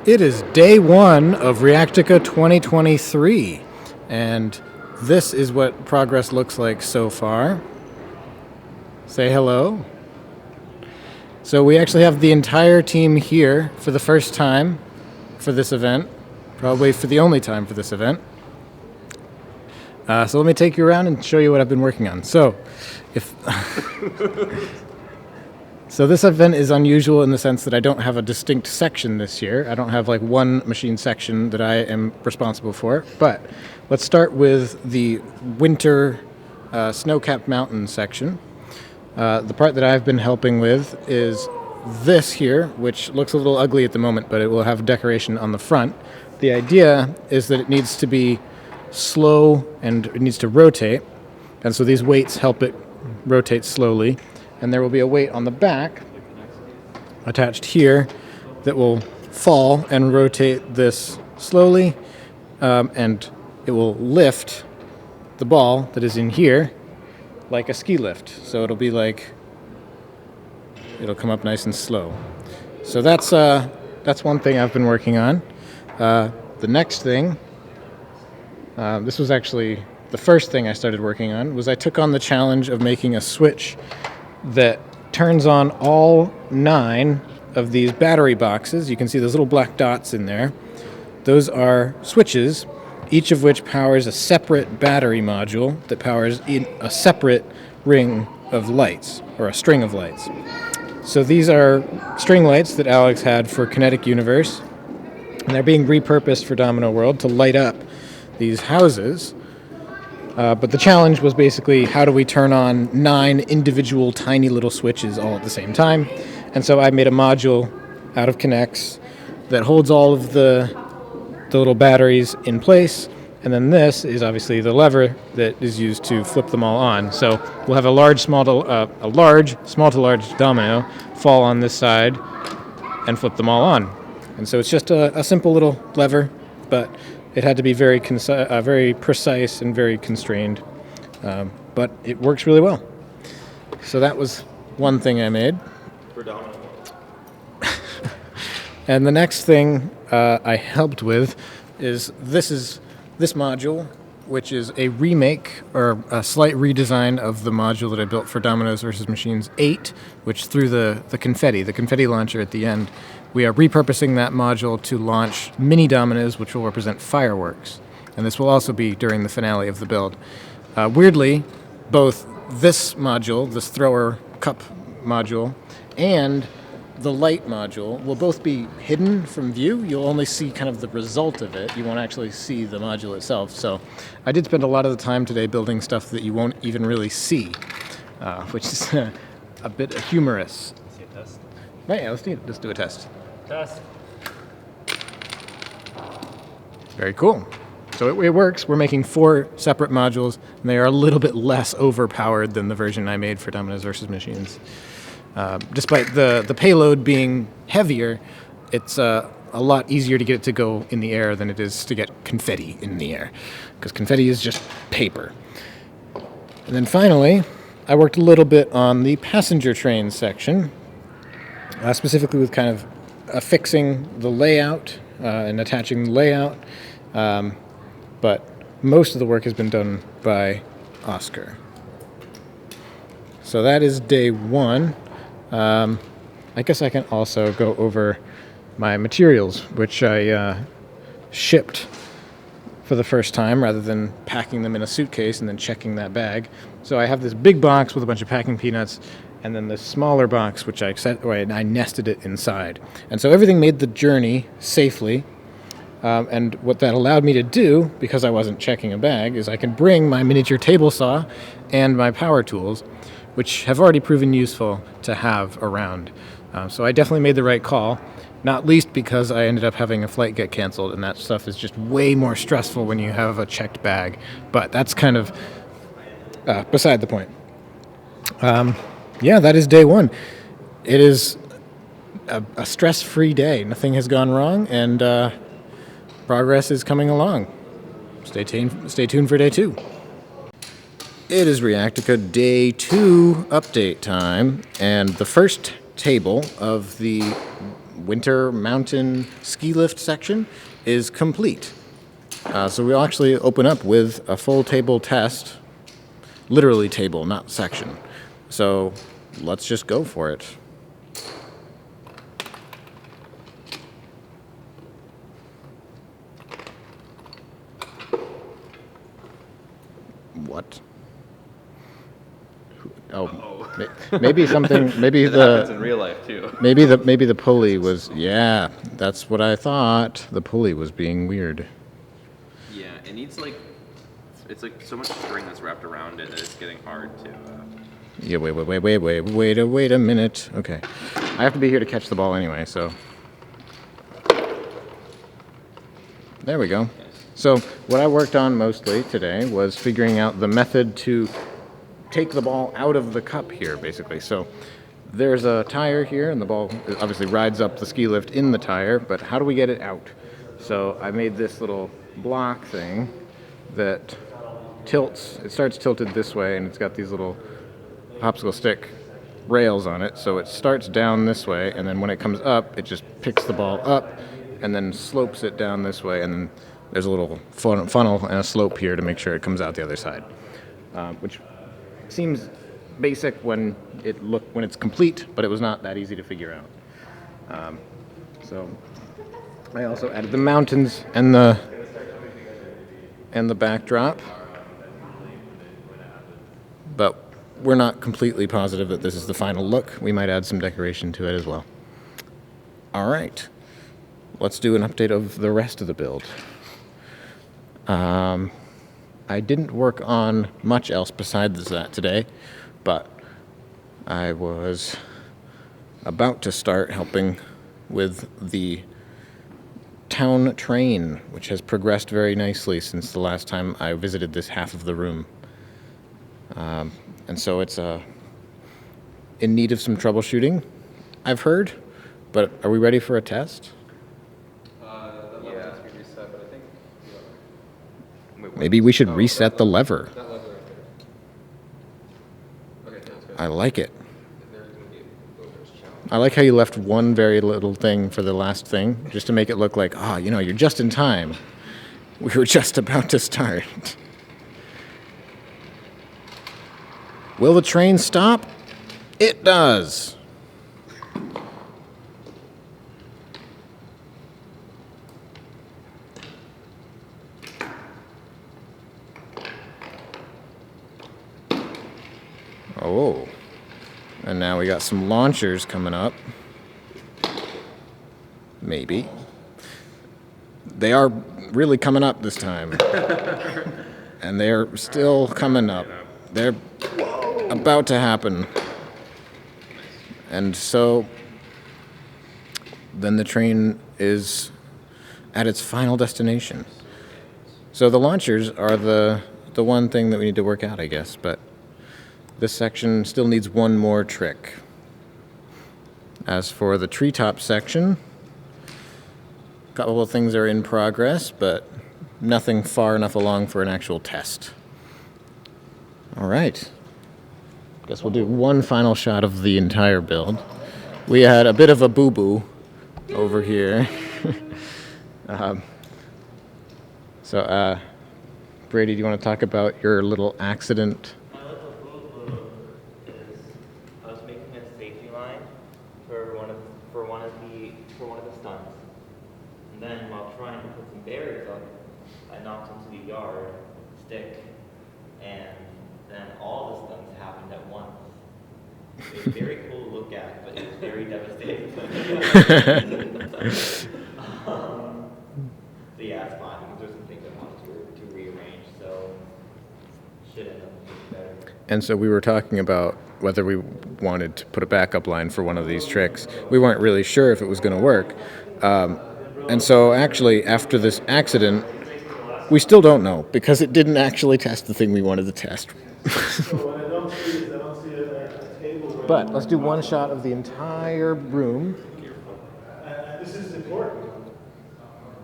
It is day one of Reactica 2023, and this is what progress looks like so far. Say hello. So we actually have the entire team here for the first time for this event, probably for the only time for this event. So let me take you around and show you what I've been working on. So this event is unusual in the sense that I don't have a distinct section this year. I don't have like one machine section that I am responsible for. But let's start with the winter snow-capped mountain section. The part that I've been helping with is this here, which looks a little ugly at the moment, but it will have decoration on the front. The idea is that it needs to be slow and it needs to rotate. And so these weights help it rotate slowly. And there will be a weight on the back attached here that will fall and rotate this slowly, and it will lift the ball that is in here like a ski lift. So it'll be like, it'll come up nice and slow. So that's one thing I've been working on. The next thing, this was actually the first thing I started working on, was I took on the challenge of making a switch that turns on all 9 of these battery boxes. You can see those little black dots in there. Those are switches, each of which powers a separate battery module that powers in a separate ring of lights, or a string of lights. So these are string lights that Alex had for Kinetic Universe, and they're being repurposed for Domino World to light up these houses. But the challenge was basically, how do we turn on 9 individual tiny little switches all at the same time? And so I made a module out of K'NEX that holds all of the little batteries in place. And then this is obviously the lever that is used to flip them all on. So we'll have a large, small to large domino fall on this side and flip them all on. And so it's just a simple little lever, but it had to be very precise and very constrained, but it works really well. So that was one thing I made. And the next thing I helped with is this module, which is a remake or a slight redesign of the module that I built for Dominoes vs. Machines 8, which threw the confetti launcher at the end. We are repurposing that module to launch mini dominoes, which will represent fireworks. And this will also be during the finale of the build. Weirdly, both this module, this thrower cup module, and the light module will both be hidden from view. You'll only see kind of the result of it. You won't actually see the module itself. So I did spend a lot of the time today building stuff that you won't even really see, which is a bit humorous. See a test? Right, yeah, let's do a test. Test. Very cool. So it works. We're making 4 separate modules, and they are a little bit less overpowered than the version I made for Dominoes vs. Machines. Despite the payload being heavier, it's a lot easier to get it to go in the air than it is to get confetti in the air, because confetti is just paper. And then finally, I worked a little bit on the passenger train section, specifically with kind of affixing the layout and attaching the layout, but most of the work has been done by Oscar. So that is day 1. I guess I can also go over my materials, which I shipped for the first time rather than packing them in a suitcase and then checking that bag. So I have this big box with a bunch of packing peanuts, and then this smaller box, which I nested it inside. And so everything made the journey safely. And what that allowed me to do, because I wasn't checking a bag, is I can bring my miniature table saw and my power tools, which have already proven useful to have around. So I definitely made the right call, not least because I ended up having a flight get canceled, and that stuff is just way more stressful when you have a checked bag. But that's kind of beside the point. Yeah, that is day 1. It is a stress-free day. Nothing has gone wrong, and progress is coming along. Stay tuned for day 2. It is Reactica day 2 update time, and the first table of the winter mountain ski lift section is complete. So we'll actually open up with a full table test, literally table, not section. So let's just go for it. What? Oh, maybe something. Maybe That happens in real life too. maybe the pulley was. Yeah, that's what I thought. The pulley was being weird. Yeah, it needs like it's like so much string that's wrapped around it that it's getting hard to. Yeah, wait a minute. Okay, I have to be here to catch the ball anyway. So there we go. So what I worked on mostly today was figuring out the method to take the ball out of the cup here, basically. So there's a tire here, and the ball obviously rides up the ski lift in the tire, but how do we get it out? So I made this little block thing that tilts. It starts tilted this way, and it's got these little popsicle stick rails on it. So it starts down this way, and then when it comes up, it just picks the ball up and then slopes it down this way, and then there's a little funnel and a slope here to make sure it comes out the other side, which seems basic when it's complete, but it was not that easy to figure out. So I also added the mountains and the backdrop, but we're not completely positive that this is the final look. We might add some decoration to it as well. All right, let's do an update of the rest of the build. I didn't work on much else besides that today, but I was about to start helping with the town train, which has progressed very nicely since the last time I visited this half of the room. And so it's in need of some troubleshooting, I've heard, but are we ready for a test? Maybe we should reset the lever. I like it. I like how you left one very little thing for the last thing, just to make it look like, you're just in time. We were just about to start. Will the train stop? It does. Oh, and now we got some launchers coming up. Maybe. They are really coming up this time. And they're still coming up. They're about to happen. And so then the train is at its final destination. So the launchers are the one thing that we need to work out, I guess, but this section still needs one more trick. As for the treetop section, a couple of things are in progress, but nothing far enough along for an actual test. All right. Guess we'll do one final shot of the entire build. We had a bit of a boo-boo over here. So, Brady, do you want to talk about your little accident? My little boo-boo is I was making a safety line for one of the stunts, and then while trying to put some barriers up, I knocked into the yard stick, and then all the stunts happened at once. It was very cool to look at, but it was very devastating. So yeah, it's fine because there's some things I wanted to rearrange, so should end up being better. And so we were talking about whether we wanted to put a backup line for one of these tricks. We weren't really sure if it was going to work. And so actually, after this accident, we still don't know because it didn't actually test the thing we wanted to test. But let's do one shot of the entire room. This is important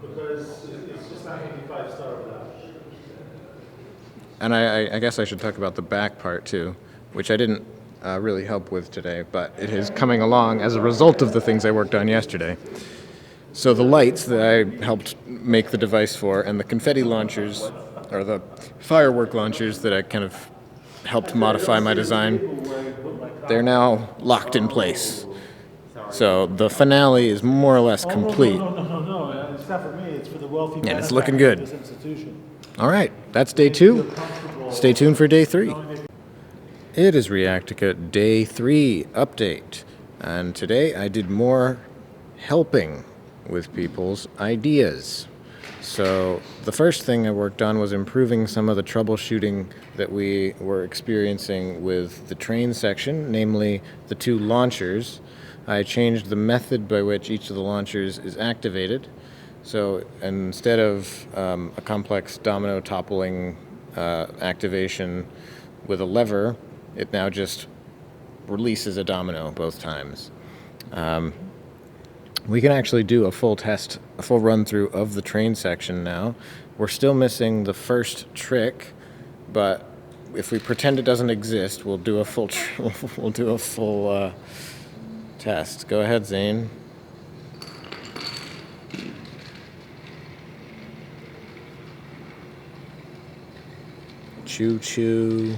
because it's just not going to be 5-star without. And I guess I should talk about the back part too, which I didn't really help with today, but it is coming along as a result of the things I worked on yesterday. So the lights that I helped make the device for, and the confetti launchers, or the firework launchers that I kind of helped modify my design, they're now locked in place. So the finale is more or less complete. No, it's not for me, it's for the wealthy And it's looking benefactors good. of this institution. All right, that's day 2. Stay tuned for day 3. It is Reactica day 3 update. And today I did more helping with people's ideas. So the first thing I worked on was improving some of the troubleshooting that we were experiencing with the train section, namely the 2 launchers. I changed the method by which each of the launchers is activated. So instead of a complex domino toppling activation with a lever, it now just releases a domino both times. We can actually do a full test, a full run through of the train section now. We're still missing the first trick, but if we pretend it doesn't exist, we'll do a full test. Go ahead, Zane. Choo choo.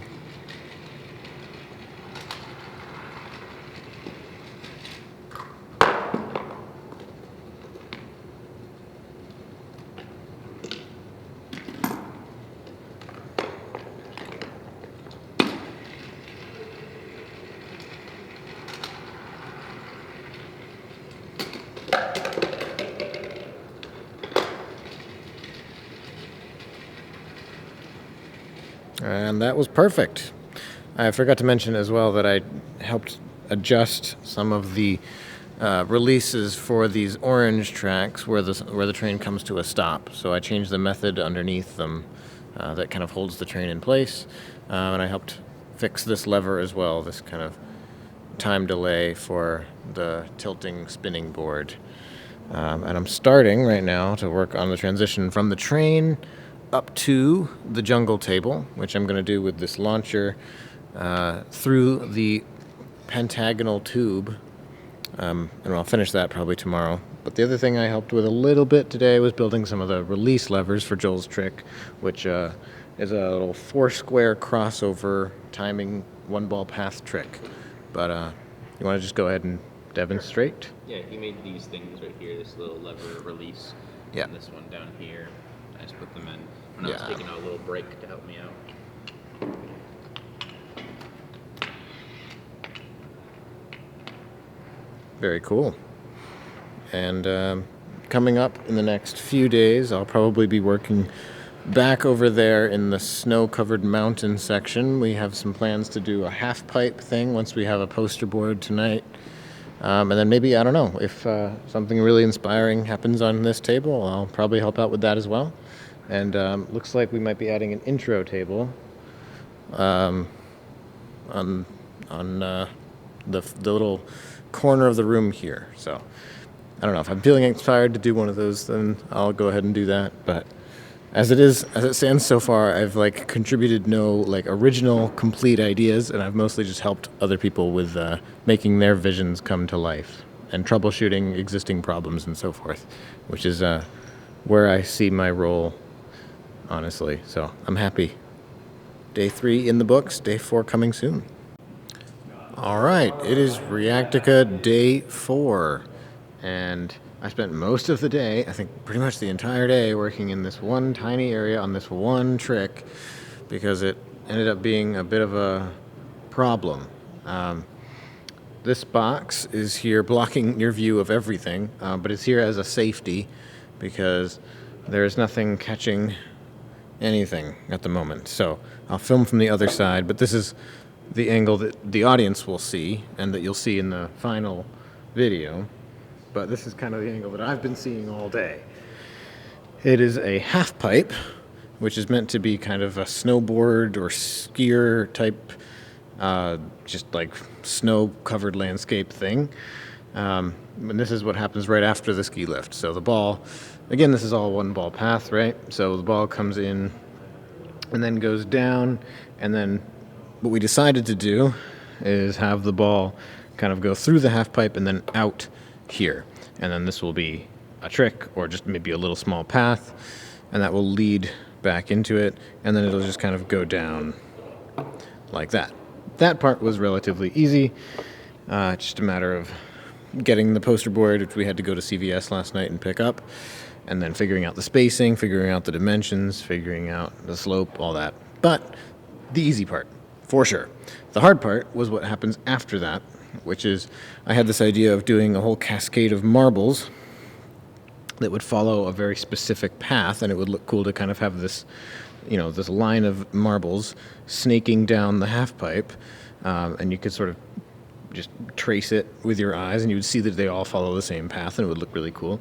And that was perfect. I forgot to mention as well that I helped adjust some of the releases for these orange tracks where the train comes to a stop. So I changed the method underneath them that kind of holds the train in place. And I helped fix this lever as well, this kind of time delay for the tilting spinning board. And I'm starting right now to work on the transition from the train up to the jungle table, which I'm going to do with this launcher through the pentagonal tube. And I'll finish that probably tomorrow. But the other thing I helped with a little bit today was building some of the release levers for Joel's trick, which is a little 4-square crossover timing 1-ball path trick. But you want to just go ahead and demonstrate? Yeah, he made these things right here, this little lever release. Yeah. And this one down here. I just put them in when I was Yeah. taking a little break to help me out. Very cool. And coming up in the next few days, I'll probably be working back over there in the snow-covered mountain section. We have some plans to do a half-pipe thing once we have a poster board tonight. And then maybe, I don't know, if something really inspiring happens on this table, I'll probably help out with that as well. And looks like we might be adding an intro table on the little corner of the room here. So I don't know, if I'm feeling inspired to do one of those, then I'll go ahead and do that. But as it stands so far, I've contributed no original complete ideas, and I've mostly just helped other people with making their visions come to life and troubleshooting existing problems and so forth, which is where I see my role, honestly. So I'm happy. Day 3 in the books, day 4 coming soon. All right, it is Reactica day 4, and I spent most of the day, I think pretty much the entire day, working in this one tiny area on this one trick because it ended up being a bit of a problem. This box is here blocking your view of everything, but it's here as a safety because there is nothing catching anything at the moment. So I'll film from the other side, but this is the angle that the audience will see and that you'll see in the final video. But this is kind of the angle that I've been seeing all day. It is a half pipe, which is meant to be kind of a snowboard or skier type, just snow-covered landscape thing. And this is what happens right after the ski lift. So the ball, again, this is all 1-ball path, right? So the ball comes in and then goes down, and then what we decided to do is have the ball kind of go through the half pipe and then out here. And then this will be a trick or just maybe a little small path, and that will lead back into it, and then it'll just kind of go down like that. That part was relatively easy, just a matter of getting the poster board, which we had to go to CVS last night and pick up, and then figuring out the spacing, figuring out the dimensions, figuring out the slope, all that. But the easy part, for sure. The hard part was what happens after that, which is I had this idea of doing a whole cascade of marbles that would follow a very specific path, and it would look cool to kind of have this, this line of marbles snaking down the half pipe, and you could sort of just trace it with your eyes, and you would see that they all follow the same path, and it would look really cool.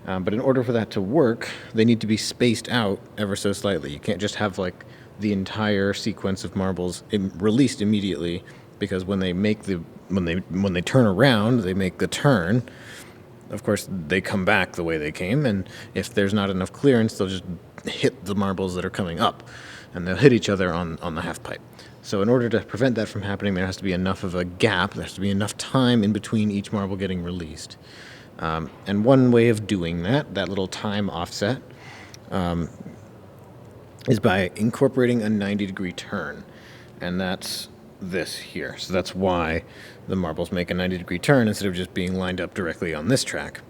But in order for that to work, they need to be spaced out ever so slightly. You can't just have like the entire sequence of marbles released immediately, because when they make when they turn around, they make the turn. Of course, they come back the way they came, and if there's not enough clearance, they'll just hit the marbles that are coming up, and they'll hit each other on the half pipe. So in order to prevent that from happening, there has to be enough of a gap, there has to be enough time in between each marble getting released. And one way of doing that little time offset, is by incorporating a 90-degree turn, and that's this here. So that's why the marbles make a 90-degree turn instead of just being lined up directly on this track.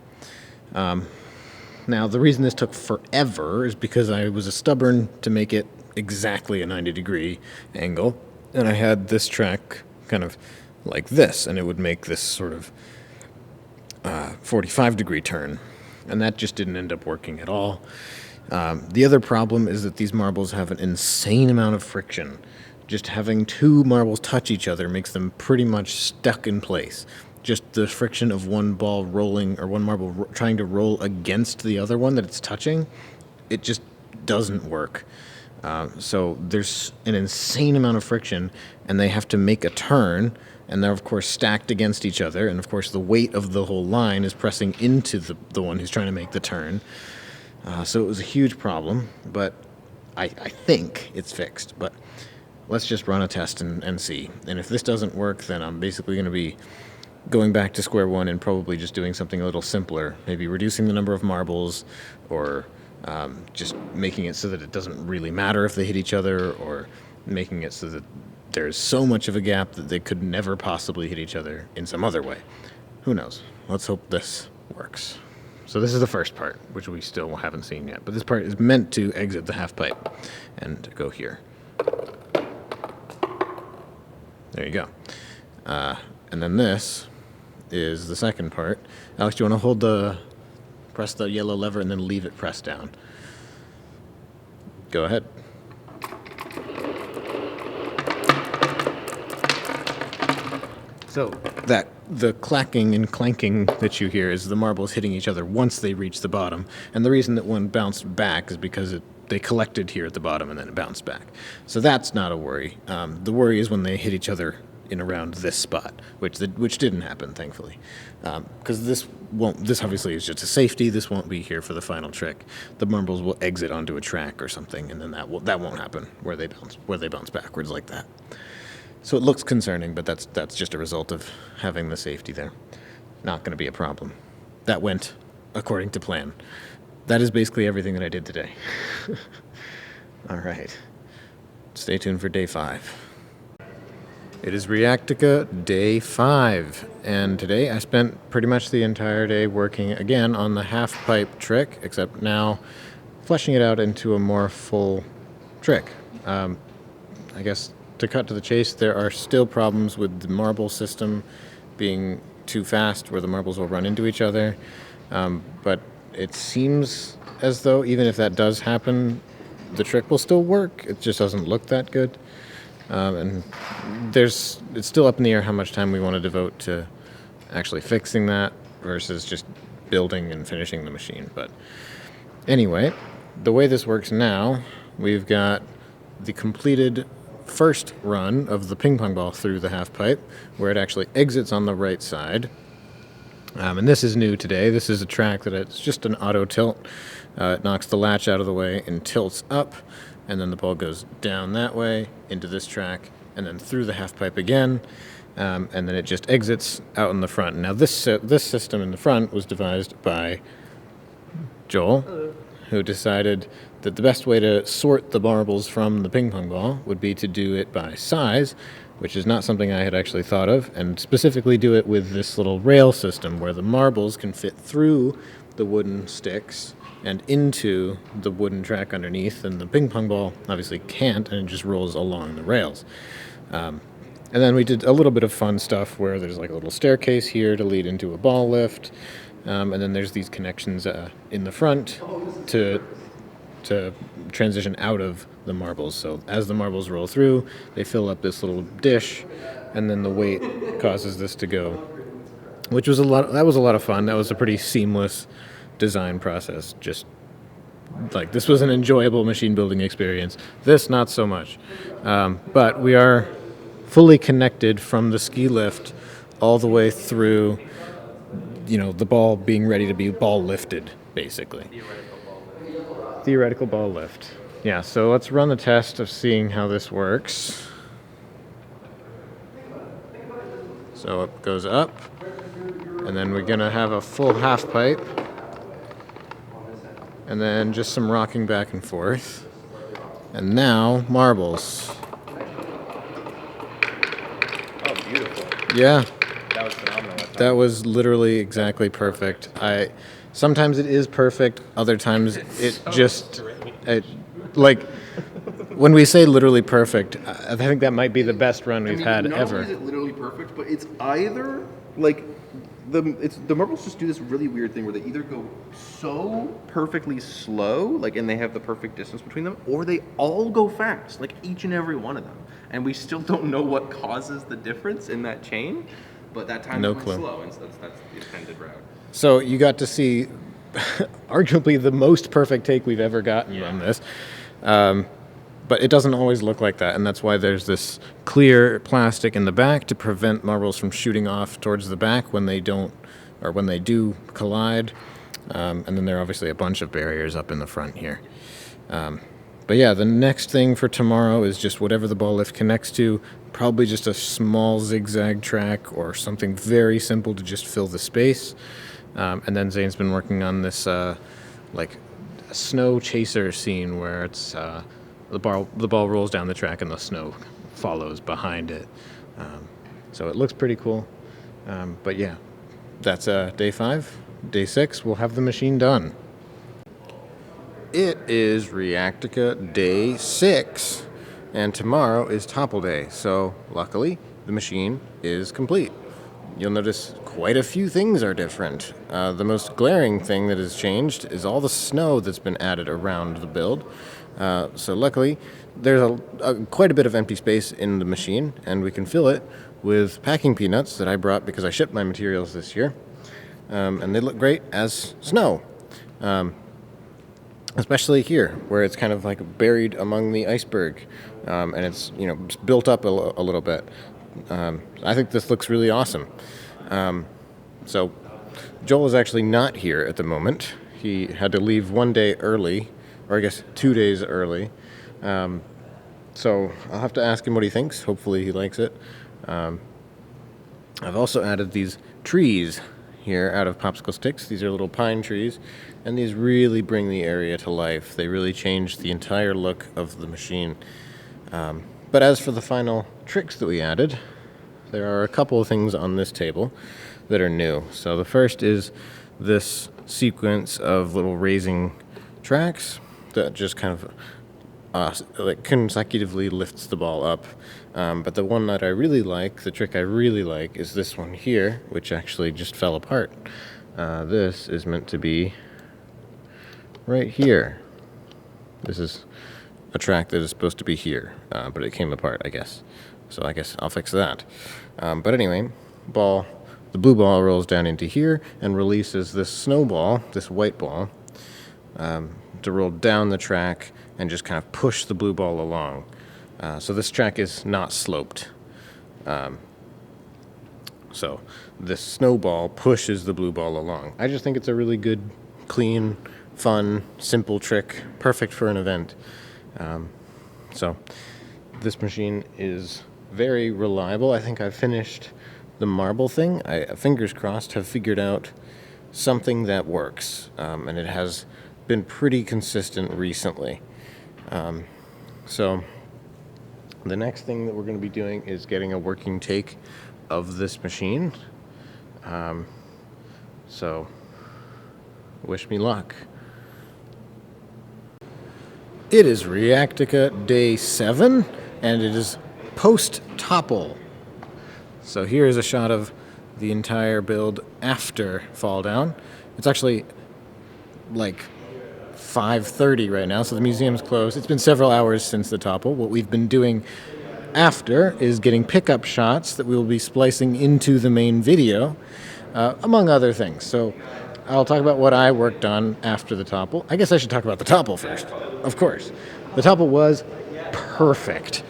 Now, the reason this took forever is because I was stubborn to make it exactly a 90-degree angle, and I had this track kind of like this, and it would make this sort of 45-degree turn, and that just didn't end up working at all. The other problem is that these marbles have an insane amount of friction. Just having two marbles touch each other makes them pretty much stuck in place. Just the friction of one ball rolling, or one marble trying to roll against the other one that it's touching, it just doesn't work. So there's an insane amount of friction, and they have to make a turn, and they're of course stacked against each other, and of course the weight of the whole line is pressing into the one who's trying to make the turn. So it was a huge problem, but I think it's fixed. But let's just run a test and see. And if this doesn't work, then I'm basically going to be going back to square one and probably just doing something a little simpler, maybe reducing the number of marbles, or just making it so that it doesn't really matter if they hit each other, or making it so that there's so much of a gap that they could never possibly hit each other in some other way. Who knows? Let's hope this works. So this is the first part, which we still haven't seen yet. But this part is meant to exit the half pipe and go here. There you go. And then this is the second part. Alex, do you want to press the yellow lever and then leave it pressed down? Go ahead. So that the clacking and clanking that you hear is the marbles hitting each other once they reach the bottom. And the reason that one bounced back is because they collected here at the bottom and then it bounced back. So that's not a worry. The worry is when they hit each other in around this spot, which didn't happen, thankfully. Because this obviously is just a safety. This won't be here for the final trick. The marbles will exit onto a track or something, and then that won't happen where they bounce backwards like that. So it looks concerning, but that's just a result of having the safety there. Not going to be a problem. That went according to plan. That is basically everything that I did today. All right. Stay tuned for day 5. It is Reactica day 5, and today I spent pretty much the entire day working again on the half pipe trick, except now fleshing it out into a more full trick. I guess to cut to the chase, there are still problems with the marble system being too fast, where the marbles will run into each other, but it seems as though even if that does happen, the trick will still work. It just doesn't look that good. And it's still up in the air how much time we want to devote to actually fixing that versus just building and finishing the machine. But anyway, the way this works now, we've got the completed first run of the ping pong ball through the half pipe, where it actually exits on the right side. And this is new today. This is a track that it's just an auto tilt. It knocks the latch out of the way and tilts up, and then the ball goes down that way into this track and then through the half pipe again. and then it just exits out in the front. Now this system in the front was devised by Joel, who decided that the best way to sort the marbles from the ping pong ball would be to do it by size, which is not something I had actually thought of, and specifically do it with this little rail system where the marbles can fit through the wooden sticks and into the wooden track underneath, and the ping pong ball obviously can't, and it just rolls along the rails. And then we did a little bit of fun stuff where there's like a little staircase here to lead into a ball lift, and then there's these connections in the front to transition out of the marbles. So as the marbles roll through, they fill up this little dish, and then the weight causes this to go, which was that was a lot of fun. That was a pretty seamless design process. Just like, this was an enjoyable machine building experience. This, not so much. But we are fully connected from the ski lift all the way through, the ball being ready to be ball lifted, basically. Theoretical ball lift. Yeah, so let's run the test of seeing how this works. So it goes up, and then we're gonna have a full half pipe, and then just some rocking back and forth. And now, marbles. Oh, beautiful. Yeah, That was phenomenal. that was literally exactly perfect. Sometimes it is perfect, other times when we say literally perfect, I think that might be the best run we've had not ever. only is it literally perfect, but it's either like the marbles just do this really weird thing where they either go so perfectly slow, like, and they have the perfect distance between them, or they all go fast, like each and every one of them. And we still don't know what causes the difference in that chain, but that time No it went clue. slow, and so that's the intended route. So you got to see arguably the most perfect take we've ever gotten on this. But it doesn't always look like that, and that's why there's this clear plastic in the back to prevent marbles from shooting off towards the back when they don't, or when they do collide. And then there are obviously a bunch of barriers up in the front here. But yeah, the next thing for tomorrow is just whatever the ball lift connects to, probably just a small zigzag track or something very simple to just fill the space. And then Zane's been working on this like a snow chaser scene where it's the ball rolls down the track and the snow follows behind it. So it looks pretty cool. But yeah, that's day 5. Day 6, we'll have the machine done. It is Reactica day 6, and tomorrow is Topple day. So luckily, the machine is complete. You'll notice quite a few things are different. The most glaring thing that has changed is all the snow that's been added around the build. So luckily, there's quite a bit of empty space in the machine, and we can fill it with packing peanuts that I brought because I shipped my materials this year. And they look great as snow. Especially here, where it's kind of like buried among the iceberg, and it's built up a little bit. I think this looks really awesome. So Joel is actually not here at the moment. He had to leave one day early, or I guess 2 days early. So I'll have to ask him what he thinks. Hopefully he likes it. I've also added these trees here out of popsicle sticks. These are little pine trees, and these really bring the area to life. They really change the entire look of the machine. But as for the final tricks that we added, there are a couple of things on this table that are new. So the first is this sequence of little raising tracks that just kind of like consecutively lifts the ball up. But the one that I really like, the trick I really like, is this one here, which actually just fell apart. This is meant to be right here. This is a track that is supposed to be here, but it came apart, I guess. So I guess I'll fix that. But anyway, the blue ball rolls down into here and releases this snowball, this white ball, to roll down the track and just kind of push the blue ball along. So this track is not sloped. So this snowball pushes the blue ball along. I just think it's a really good, clean, fun, simple trick, perfect for an event. So this machine is very reliable. I think I finished the marble thing. I, fingers crossed, have figured out something that works, and it has been pretty consistent recently. So the next thing that we're going to be doing is getting a working take of this machine. So wish me luck. It is Reactica Day 7, and it is post-topple. So here is a shot of the entire build after fall down. It's actually like 5:30 right now, so the museum's closed. It's been several hours since the topple. What we've been doing after is getting pickup shots that we will be splicing into the main video, among other things. So I'll talk about what I worked on after the topple. I guess I should talk about the topple first. Of course. The topple was perfect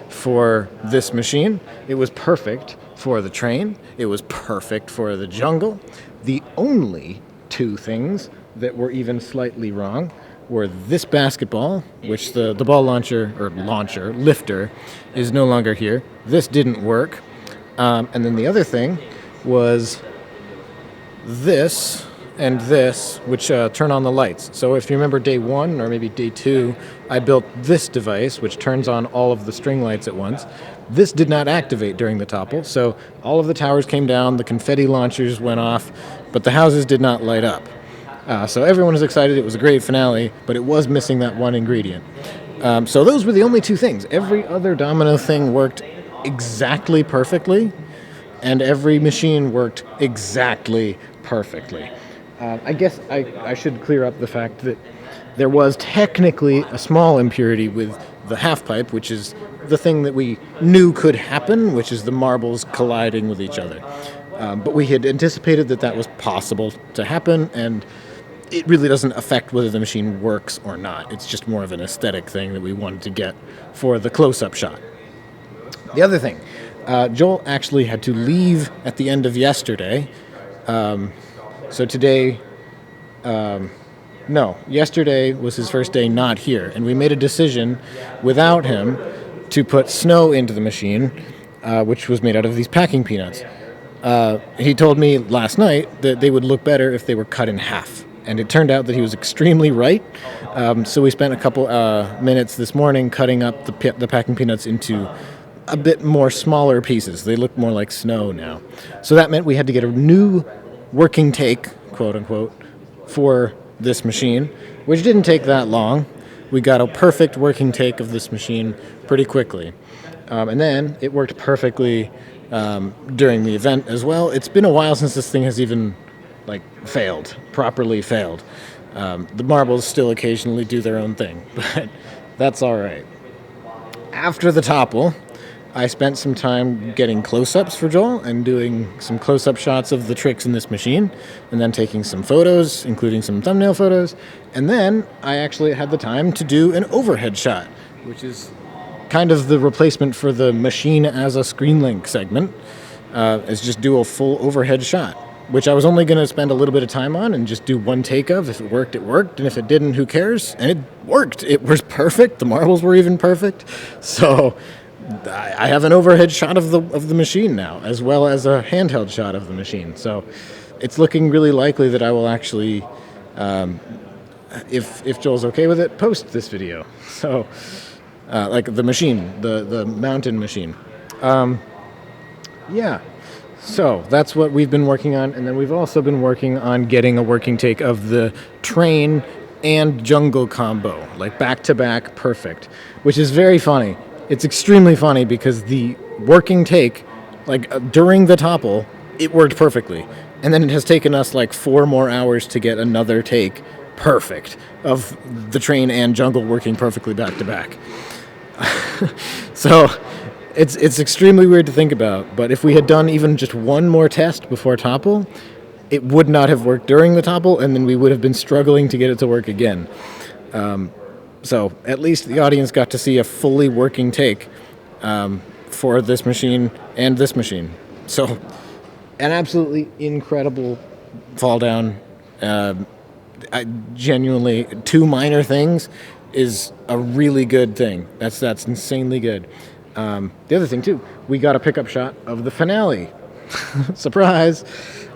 for this machine. It was perfect for the train. It was perfect for the jungle. The only two things that were even slightly wrong were this basketball, which the ball lifter, is no longer here. This didn't work. And then the other thing was this and this, which turn on the lights. So if you remember day 1 or maybe day 2, I built this device, which turns on all of the string lights at once. This did not activate during the topple, so all of the towers came down, the confetti launchers went off, but the houses did not light up. So everyone was excited. It was a great finale, but it was missing that one ingredient. So those were the only two things. Every other domino thing worked exactly perfectly, and every machine worked exactly perfectly. I guess I should clear up the fact that there was technically a small impurity with the half pipe, which is the thing that we knew could happen, which is the marbles colliding with each other. But we had anticipated that was possible to happen, and it really doesn't affect whether the machine works or not. It's just more of an aesthetic thing that we wanted to get for the close-up shot. The other thing, Joel actually had to leave at the end of yesterday. So today, yesterday was his first day not here, and we made a decision without him to put snow into the machine, which was made out of these packing peanuts. He told me last night that they would look better if they were cut in half, and it turned out that he was extremely right. So we spent a couple minutes this morning cutting up the packing peanuts into a bit more smaller pieces. They look more like snow now. So that meant we had to get a new working take, quote unquote, for this machine, which didn't take that long. We got a perfect working take of this machine pretty quickly. And then it worked perfectly during the event as well. It's been a while since this thing has even properly failed. The marbles still occasionally do their own thing, but that's all right. After the topple, I spent some time getting close-ups for Joel and doing some close-up shots of the tricks in this machine, and then taking some photos, including some thumbnail photos. And then I actually had the time to do an overhead shot, which is kind of the replacement for the machine as a screen link segment, is just do a full overhead shot, which I was only going to spend a little bit of time on and just do one take of. If it worked, it worked, and if it didn't, who cares? And it worked. It was perfect. The marbles were even perfect. So I have an overhead shot of the machine now, as well as a handheld shot of the machine. So it's looking really likely that I will actually, if Joel's okay with it, post this video. So, like the machine, the mountain machine. Yeah. So that's what we've been working on, and then we've also been working on getting a working take of the train and jungle combo, like back-to-back perfect, which is very funny. It's extremely funny because the working take, during the topple, it worked perfectly. And then it has taken us 4 more hours to get another take perfect of the train and jungle working perfectly back to back. So it's extremely weird to think about, but if we had done even just one more test before topple, it would not have worked during the topple, and then we would have been struggling to get it to work again. So at least the audience got to see a fully working take for this machine and this machine. So an absolutely incredible fall down. I genuinely, 2 minor things is a really good thing. That's insanely good. The other thing too, we got a pickup shot of the finale. Surprise!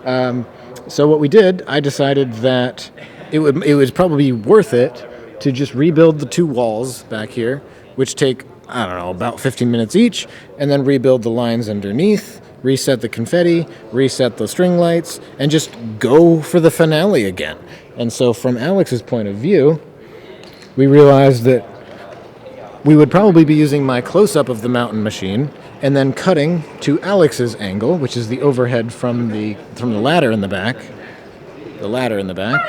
So what we did, I decided that it would probably be worth it to just rebuild the 2 walls back here, which take, I don't know, about 15 minutes each, and then rebuild the lines underneath, reset the confetti, reset the string lights, and just go for the finale again. And so from Alex's point of view, we realized that we would probably be using my close-up of the mountain machine and then cutting to Alex's angle, which is the overhead from the ladder in the back. The ladder in the back.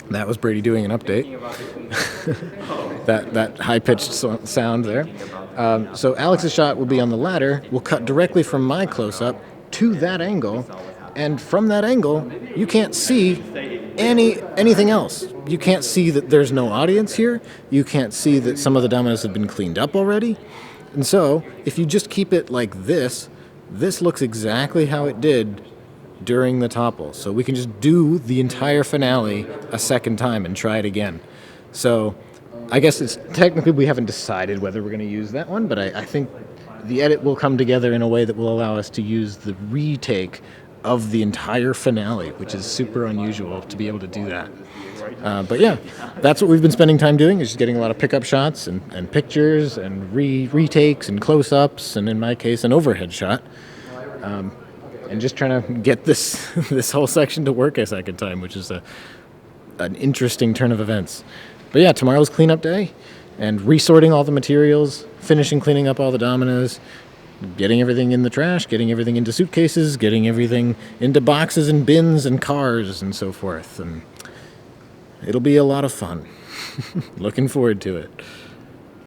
That was Brady doing an update. that high-pitched sound there. So Alex's shot will be on the ladder. We'll cut directly from my close-up to that angle, and from that angle, you can't see anything else. You can't see that there's no audience here. You can't see that some of the dominoes have been cleaned up already. And so, if you just keep it like this looks exactly how it did during the topple. So we can just do the entire finale a second time and try it again. So I guess it's technically we haven't decided whether we're going to use that one, but I think the edit will come together in a way that will allow us to use the retake of the entire finale, which is super unusual to be able to do that. But yeah, that's what we've been spending time doing, is just getting a lot of pickup shots and pictures and retakes and close-ups, and in my case, an overhead shot. And just trying to get this whole section to work a second time, which is an interesting turn of events. But yeah, tomorrow's cleanup day, and resorting all the materials, finishing cleaning up all the dominoes, getting everything in the trash, getting everything into suitcases, getting everything into boxes and bins and cars and so forth. And it'll be a lot of fun. Looking forward to it.